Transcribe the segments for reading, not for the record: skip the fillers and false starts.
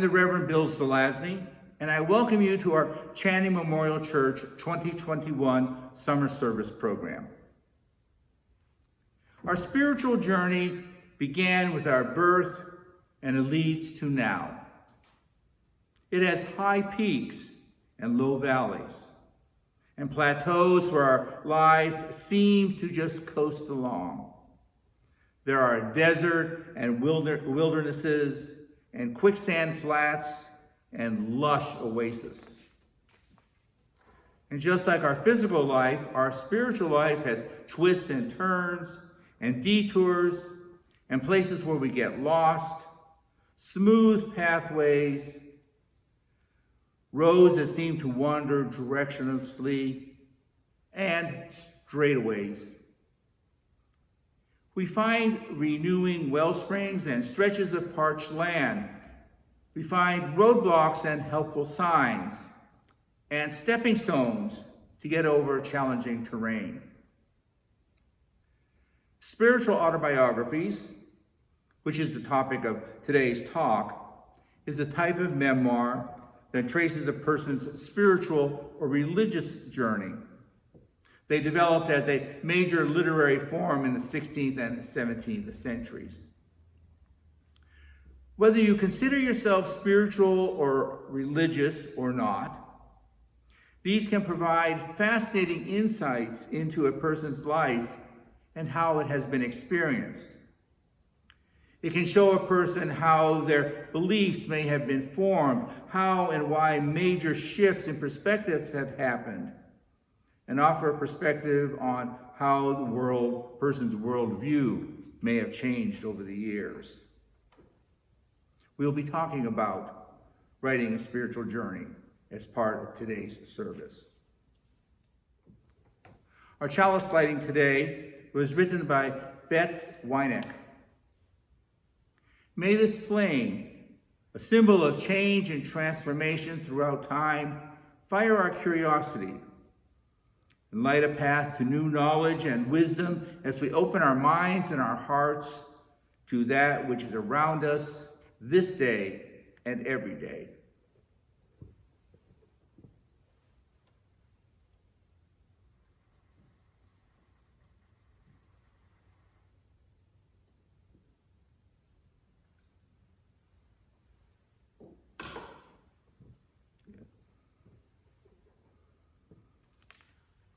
the Reverend Bill Zelazny, and I welcome you to our Channing Memorial Church 2021 Summer Service Program. Our spiritual journey began with our birth and it leads to now. It has high peaks and low valleys, and plateaus where our life seems to just coast along. There are desert and wildernesses and quicksand flats and lush oases. And just like our physical life, our spiritual life has twists and turns and detours and places where we get lost, smooth pathways, roads that seem to wander directionlessly, and straightaways. We find renewing well springs and stretches of parched land. We find roadblocks and helpful signs, and stepping stones to get over challenging terrain. Spiritual autobiographies, which is the topic of today's talk, is a type of memoir that traces a person's spiritual or religious journey. They developed as a major literary form in the 16th and 17th centuries. Whether you consider yourself spiritual or religious or not, these can provide fascinating insights into a person's life and how it has been experienced. It can show a person how their beliefs may have been formed, how and why major shifts in perspectives have happened, and offer a perspective on how the person's worldview may have changed over the years. We'll be talking about writing a spiritual journey as part of today's service. Our chalice lighting today was written by Bets Weineck. May this flame, a symbol of change and transformation throughout time, fire our curiosity and light a path to new knowledge and wisdom as we open our minds and our hearts to that which is around us this day and every day.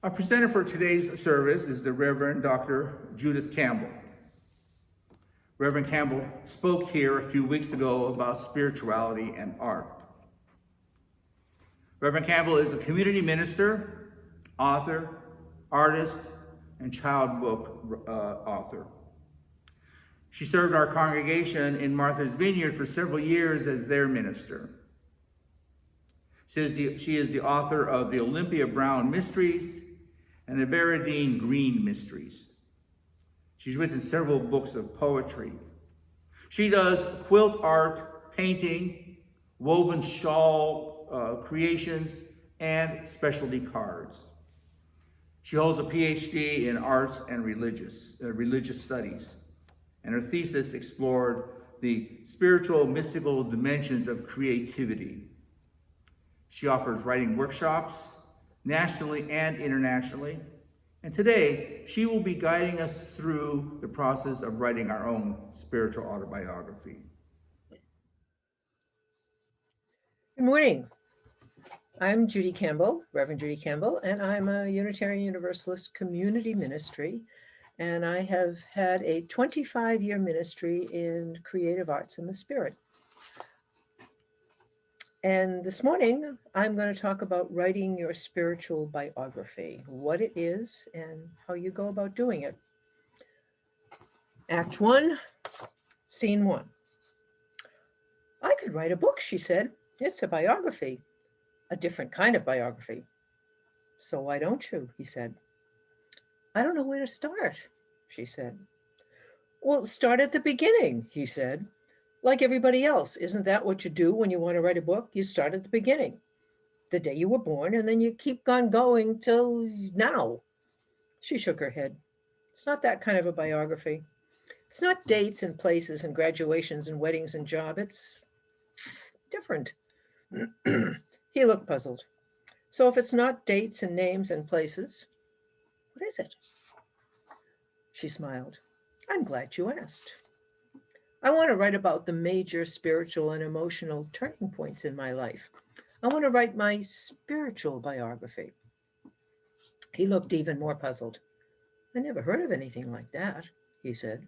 Our presenter for today's service is the Reverend Dr. Judith Campbell. Reverend Campbell spoke here a few weeks ago about spirituality and art. Reverend Campbell is a community minister, author, artist, and child book author. She served our congregation in Martha's Vineyard for several years as their minister. She is the author of the Olympia Brown Mysteries and the Viridienne Green Mysteries. She's written several books of poetry. She does quilt art, painting, woven shawl creations, and specialty cards. She holds a PhD in arts and religious studies, and her thesis explored the spiritual, mystical dimensions of creativity. She offers writing workshops, nationally and internationally. And today, she will be guiding us through the process of writing our own spiritual autobiography. Good morning. I'm Judy Campbell, Reverend Judy Campbell, and I'm a Unitarian Universalist community ministry. And I have had a 25-year ministry in creative arts and the spirit. And this morning, I'm going to talk about writing your spiritual biography, what it is and how you go about doing it. Act 1, Scene 1. I could write a book, she said. It's a biography, a different kind of biography. So why don't you, he said. I don't know where to start, she said. Well, start at the beginning, he said. Like everybody else, isn't that what you do when you want to write a book? You start at the beginning, the day you were born, and then you keep on going till now. She shook her head. It's not that kind of a biography. It's not dates and places and graduations and weddings and job. It's different? He looked puzzled. So if it's not dates and names and places, what is it? She smiled. I'm glad you asked. I want to write about the major spiritual and emotional turning points in my life. I want to write my spiritual biography. He looked even more puzzled. I never heard of anything like that, he said.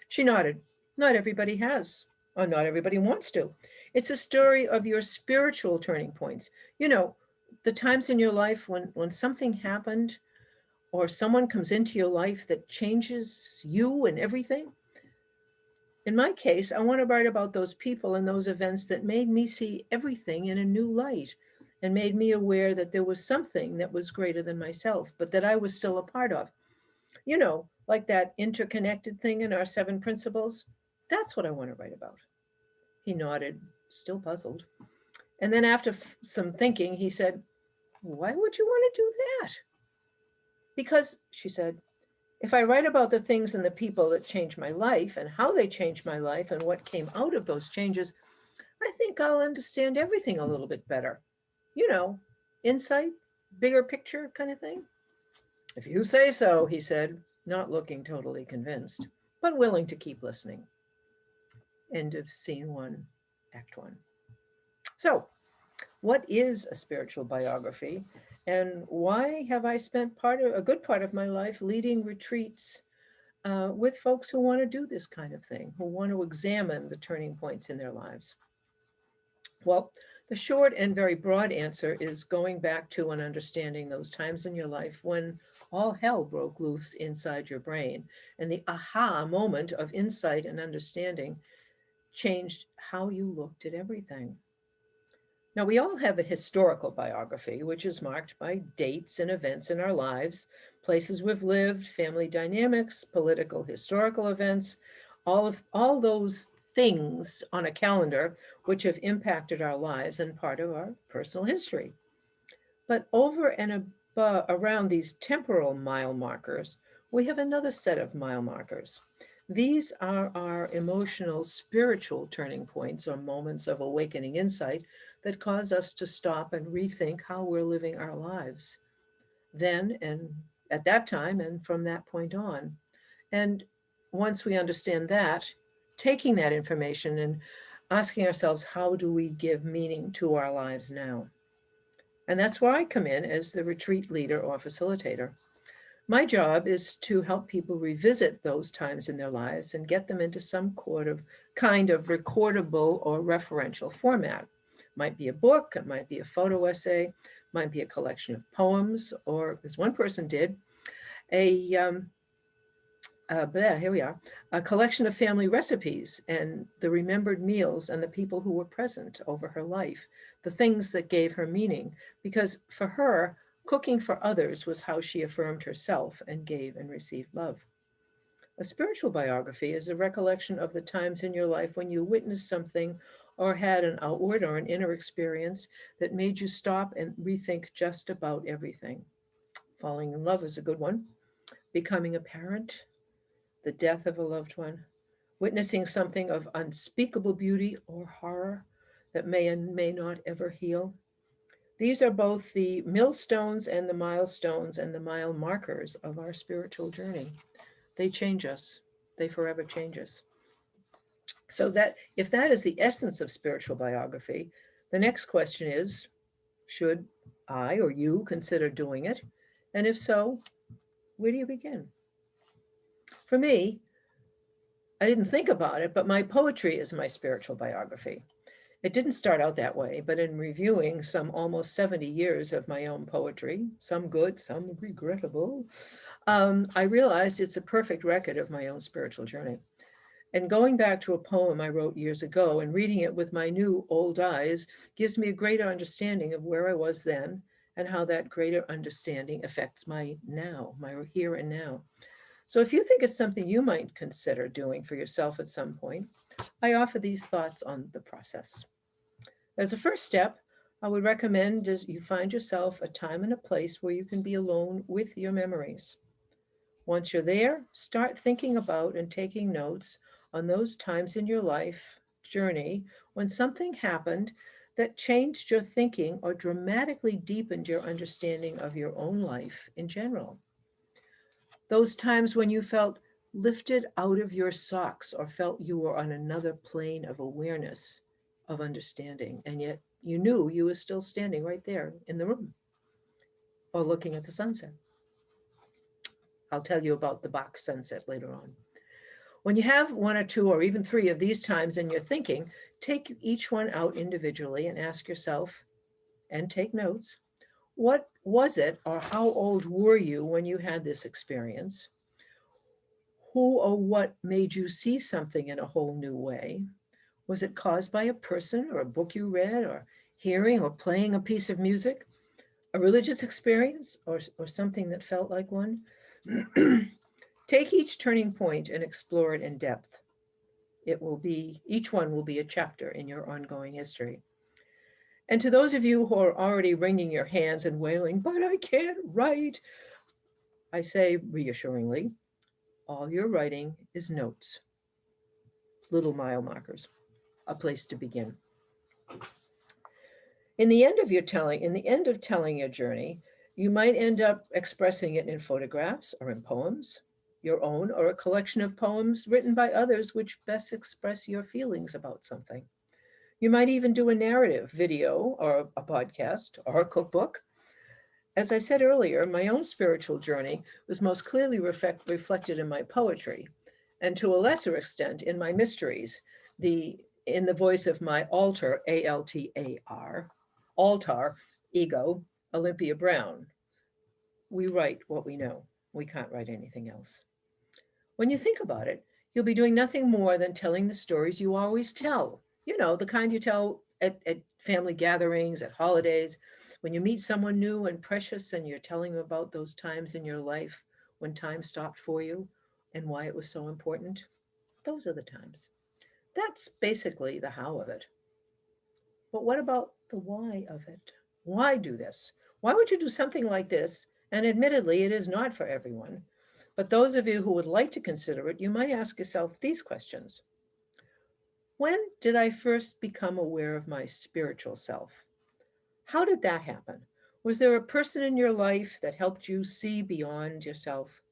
She nodded. Not everybody has, or not everybody wants to. It's a story of your spiritual turning points. You know, the times in your life when something happened or someone comes into your life that changes you and everything. In my case, I want to write about those people and those events that made me see everything in a new light and made me aware that there was something that was greater than myself, but that I was still a part of. You know, like that interconnected thing in our seven principles. That's what I want to write about. He nodded, still puzzled. And then after some thinking, he said, why would you want to do that? Because, she said, if I write about the things and the people that changed my life and how they changed my life and what came out of those changes, I think I'll understand everything a little bit better. You know, insight, bigger picture kind of thing. If you say so, he said, not looking totally convinced, but willing to keep listening. End of scene 1, act 1. So, what is a spiritual biography, and why have I spent a good part of my life leading retreats with folks who want to do this kind of thing, who want to examine the turning points in their lives? Well, the short and very broad answer is going back to and understanding those times in your life when all hell broke loose inside your brain, and the aha moment of insight and understanding changed how you looked at everything. Now, we all have a historical biography, which is marked by dates and events in our lives, places we've lived, family dynamics, political, historical events, all those things on a calendar which have impacted our lives and part of our personal history. But over and above, around these temporal mile markers, we have another set of mile markers. These are our emotional, spiritual turning points or moments of awakening insight that cause us to stop and rethink how we're living our lives then and at that time and from that point on. And once we understand that, taking that information and asking ourselves, how do we give meaning to our lives now? And that's where I come in as the retreat leader or facilitator. My job is to help people revisit those times in their lives and get them into some kind of recordable or referential format. Might be a book, it might be a photo essay, might be a collection of poems, or as one person did, here we are, a collection of family recipes and the remembered meals and the people who were present over her life, the things that gave her meaning, because for her, cooking for others was how she affirmed herself and gave and received love. A spiritual biography is a recollection of the times in your life when you witnessed something or had an outward or an inner experience that made you stop and rethink just about everything. Falling in love is a good one. Becoming a parent, the death of a loved one, witnessing something of unspeakable beauty or horror that may and may not ever heal. These are both the millstones and the milestones and the mile markers of our spiritual journey. They change us. They forever change us. So that if that is the essence of spiritual biography, the next question is, should I or you consider doing it? And if so, where do you begin? For me, I didn't think about it, but my poetry is my spiritual biography. It didn't start out that way, but in reviewing some almost 70 years of my own poetry, some good, some regrettable, I realized it's a perfect record of my own spiritual journey. And going back to a poem I wrote years ago and reading it with my new old eyes gives me a greater understanding of where I was then and how that greater understanding affects my now, my here and now. So if you think it's something you might consider doing for yourself at some point, I offer these thoughts on the process. As a first step, I would recommend that you find yourself a time and a place where you can be alone with your memories. Once you're there, start thinking about and taking notes on those times in your life, journey when something happened that changed your thinking or dramatically deepened your understanding of your own life in general. Those times when you felt lifted out of your socks or felt you were on another plane of awareness, of understanding, and yet you knew you were still standing right there in the room or looking at the sunset. I'll tell you about the Bach sunset later on. When you have one or two or even three of these times in your thinking, take each one out individually and ask yourself, and take notes, what was it or how old were you when you had this experience? Who or what made you see something in a whole new way? Was it caused by a person or a book you read or hearing or playing a piece of music, a religious experience or something that felt like one? Take each turning point and explore it in depth. Each one will be a chapter in your ongoing history. And to those of you who are already wringing your hands and wailing, but I can't write, I say reassuringly, all you're writing is notes, little mile markers, a place to begin. In the end of telling your journey, you might end up expressing it in photographs or in poems, your own or a collection of poems written by others which best express your feelings about something. You might even do a narrative, video, or a podcast, or a cookbook. As I said earlier, my own spiritual journey was most clearly reflected in my poetry, and to a lesser extent in my mysteries, in the voice of my alter, A-L-T-A-R, altar ego, Olympia Brown. We write what we know. We can't write anything else. When you think about it, you'll be doing nothing more than telling the stories you always tell. You know, the kind you tell at family gatherings, at holidays, when you meet someone new and precious and you're telling them about those times in your life when time stopped for you and why it was so important. Those are the times. That's basically the how of it. But what about the why of it? Why do this? Why would you do something like this? And admittedly, it is not for everyone. But those of you who would like to consider it, you might ask yourself these questions. When did I first become aware of my spiritual self? How did that happen? Was there a person in your life that helped you see beyond yourself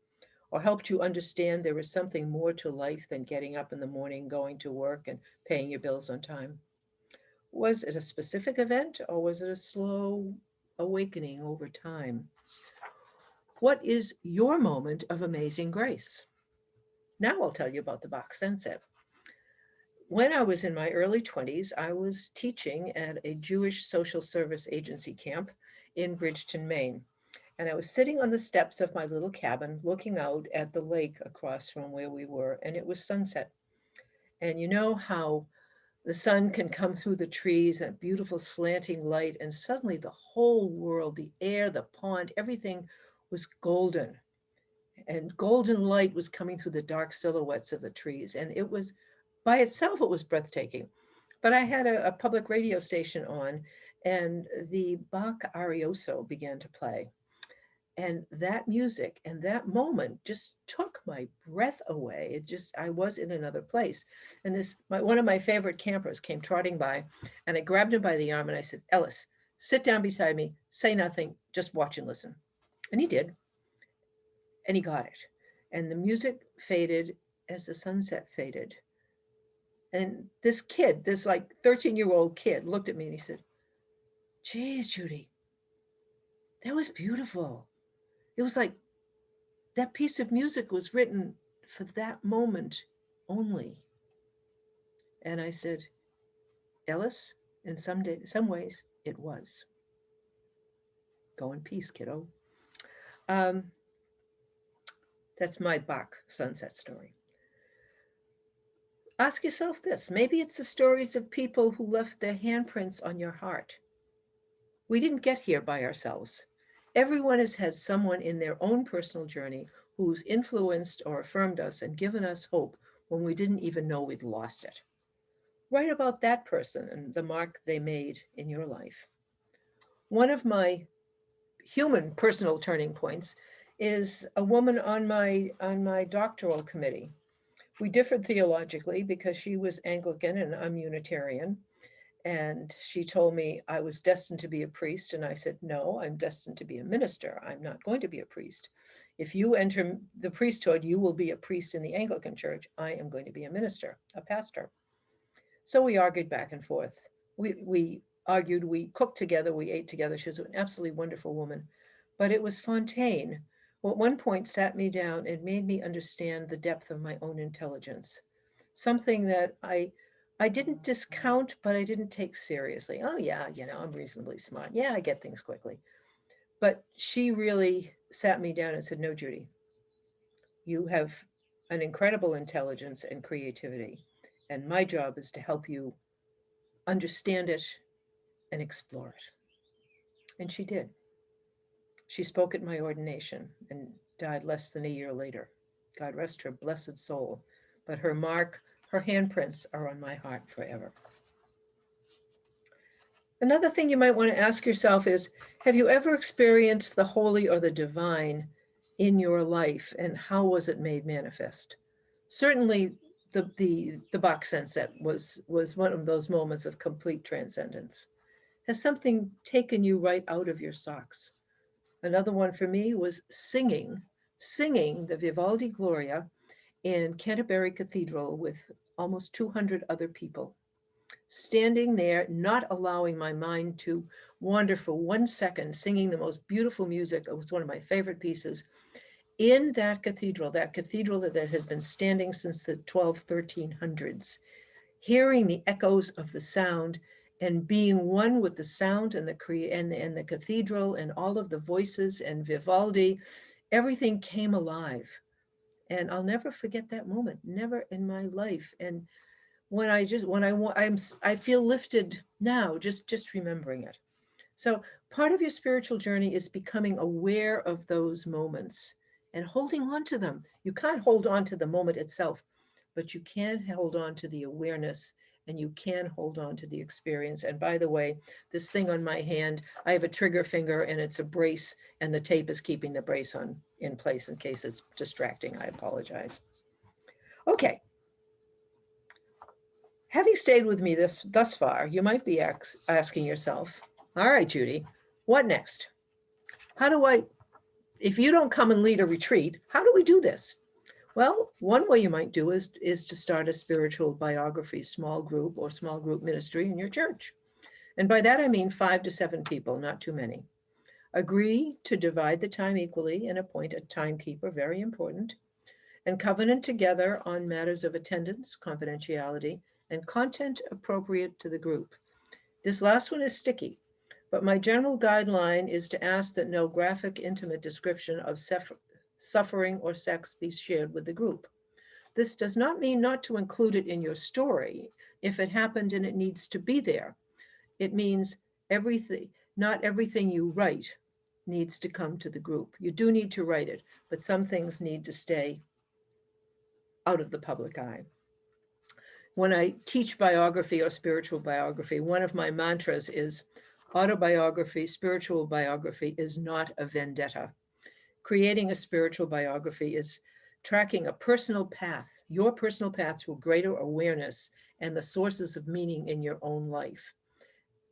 or helped you understand there was something more to life than getting up in the morning, going to work, and paying your bills on time? Was it a specific event or was it a slow awakening over time? What is your moment of amazing grace? Now I'll tell you about the Bach sunset. When I was in my early 20s, I was teaching at a Jewish social service agency camp in Bridgeton, Maine. And I was sitting on the steps of my little cabin looking out at the lake across from where we were, and it was sunset. And you know how the sun can come through the trees, that beautiful slanting light, and suddenly the whole world, the air, the pond, everything was golden. And golden light was coming through the dark silhouettes of the trees. And it was, by itself, it was breathtaking. But I had a public radio station on, and the Bach Arioso began to play. And that music and that moment just took my breath away. I was in another place. And one of my favorite campers came trotting by, and I grabbed him by the arm and I said, Ellis, sit down beside me, say nothing, just watch and listen. And he did. And he got it. And the music faded as the sunset faded. And this kid, this like 13-year-old kid looked at me and he said, geez, Judy, that was beautiful. It was like that piece of music was written for that moment only. And I said, Ellis, in some ways, it was. Go in peace, kiddo. That's my Bach sunset story. Ask yourself this. Maybe it's the stories of people who left their handprints on your heart. We didn't get here by ourselves. Everyone has had someone in their own personal journey who's influenced or affirmed us and given us hope when we didn't even know we'd lost it. Write about that person and the mark they made in your life. One of my human personal turning points is a woman on my doctoral committee. We differed theologically because she was Anglican and I'm Unitarian. And she told me I was destined to be a priest. And I said, no, I'm destined to be a minister. I'm not going to be a priest. If you enter the priesthood, you will be a priest in the Anglican church. I am going to be a minister, a pastor. So we argued back and forth. We argued, we cooked together, we ate together. She was an absolutely wonderful woman. But it was Fontaine who at one point sat me down and made me understand the depth of my own intelligence. Something that I didn't discount, but I didn't take seriously. Oh yeah, I'm reasonably smart. Yeah, I get things quickly. But she really sat me down and said, no, Judy, you have an incredible intelligence and creativity. And my job is to help you understand it and explore it. And she did. She spoke at my ordination and died less than a year later. God rest her blessed soul. But her mark, her handprints are on my heart forever. Another thing you might want to ask yourself is, have you ever experienced the holy or the divine in your life, and how was it made manifest? Certainly the Bach sunset was one of those moments of complete transcendence. Has something taken you right out of your socks? Another one for me was singing the Vivaldi Gloria in Canterbury Cathedral with almost 200 other people. Standing there, not allowing my mind to wander for 1 second, singing the most beautiful music. It was one of my favorite pieces in that cathedral that had been standing since the 1300s, hearing the echoes of the sound and being one with the sound and the cathedral and all of the voices and Vivaldi. Everything came alive. And I'll never forget that moment, never in my life. And I feel lifted now, just remembering it. So part of your spiritual journey is becoming aware of those moments and holding on to them. You can't hold on to the moment itself, but you can hold on to the awareness, and you can hold on to the experience. And by the way, this thing on my hand, I have a trigger finger and it's a brace, and the tape is keeping the brace in place in case it's distracting. I apologize. Okay. Having stayed with me thus far, you might be asking yourself, all right, Judy, what next? If you don't come and lead a retreat, how do we do this? Well, one way you might do is to start a spiritual biography small group or small group ministry in your church. And by that, I mean 5 to 7 people, not too many. Agree to divide the time equally and appoint a timekeeper, very important, and covenant together on matters of attendance, confidentiality, and content appropriate to the group. This last one is sticky, but my general guideline is to ask that no graphic, intimate description of suffering or sex be shared with the group. This does not mean not to include it in your story if it happened and it needs to be there. It means not everything you write needs to come to the group. You do need to write it, but some things need to stay out of the public eye. When I teach biography or spiritual biography, one of my mantras is autobiography, spiritual biography is not a vendetta. Creating a spiritual biography is tracking a personal path, your personal path to a greater awareness and the sources of meaning in your own life.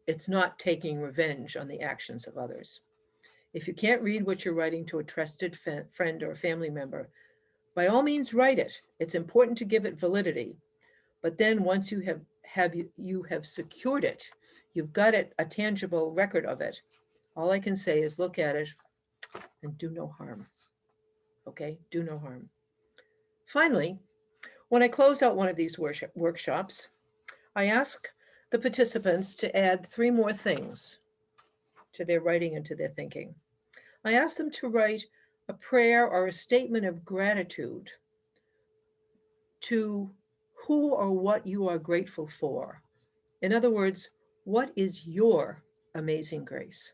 It's not taking revenge on the actions of others. If you can't read what you're writing to a trusted friend or family member, by all means write it. It's important to give it validity. But then once you have secured it, you've got it, a tangible record of it, all I can say is look at it and do no harm. Okay, do no harm. Finally, when I close out one of these workshops, I ask the participants to add 3 more things to their writing and to their thinking. I ask them to write a prayer or a statement of gratitude to who or what you are grateful for. In other words, what is your amazing grace?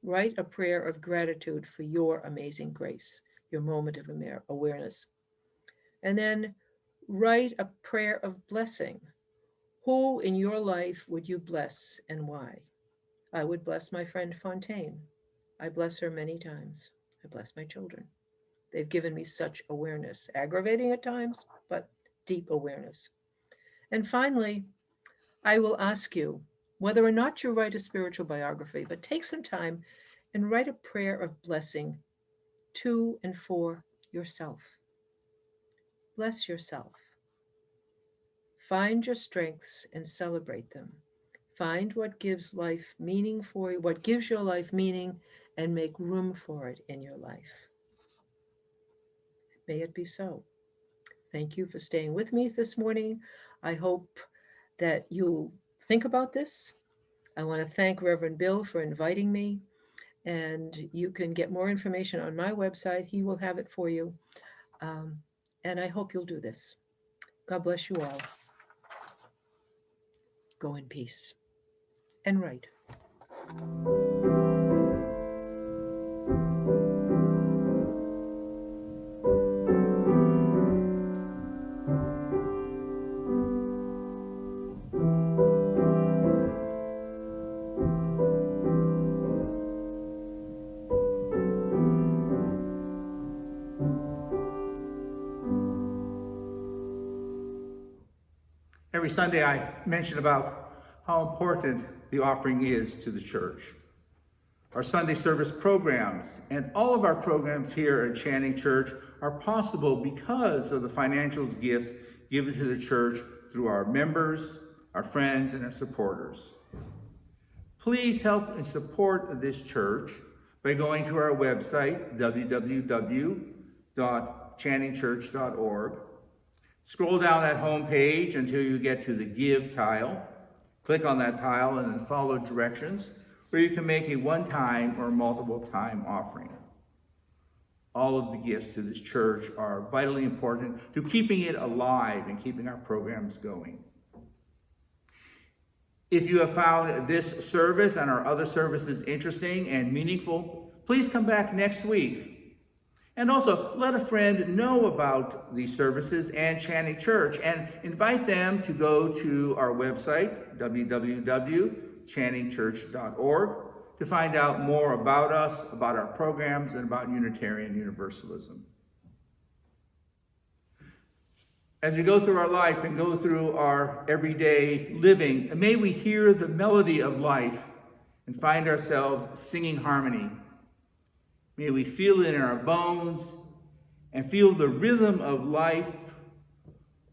Write a prayer of gratitude for your amazing grace, your moment of awareness. And then write a prayer of blessing. Who in your life would you bless and why? I would bless my friend Fontaine. I bless her many times. I bless my children. They've given me such awareness, aggravating at times, but deep awareness. And finally, I will ask you whether or not you write a spiritual biography, but take some time and write a prayer of blessing to and for yourself. Bless yourself. Find your strengths and celebrate them. Find what gives life meaning for you, what gives your life meaning, and make room for it in your life. May it be so. Thank you for staying with me this morning. I hope that you'll think about this. I want to thank Reverend Bill for inviting me, and you can get more information on my website. He will have it for you. And I hope you'll do this. God bless you all. Go in peace and write. Every Sunday I mention about how important the offering is to the church. Our Sunday service programs and all of our programs here at Channing Church are possible because of the financial gifts given to the church through our members, our friends, and our supporters. Please help and support this church by going to our website, www.channingchurch.org. Scroll down that home page until you get to the Give tile. Click on that tile and then follow directions where you can make a one-time or multiple-time offering. All of the gifts to this church are vitally important to keeping it alive and keeping our programs going. If you have found this service and our other services interesting and meaningful, please come back next week. And also, let a friend know about these services and Channing Church and invite them to go to our website, www.channingchurch.org, to find out more about us, about our programs, and about Unitarian Universalism. As we go through our life and go through our everyday living, may we hear the melody of life and find ourselves singing harmony. May we feel it in our bones and feel the rhythm of life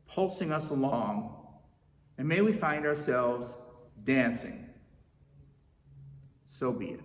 pulsing us along. And may we find ourselves dancing. So be it.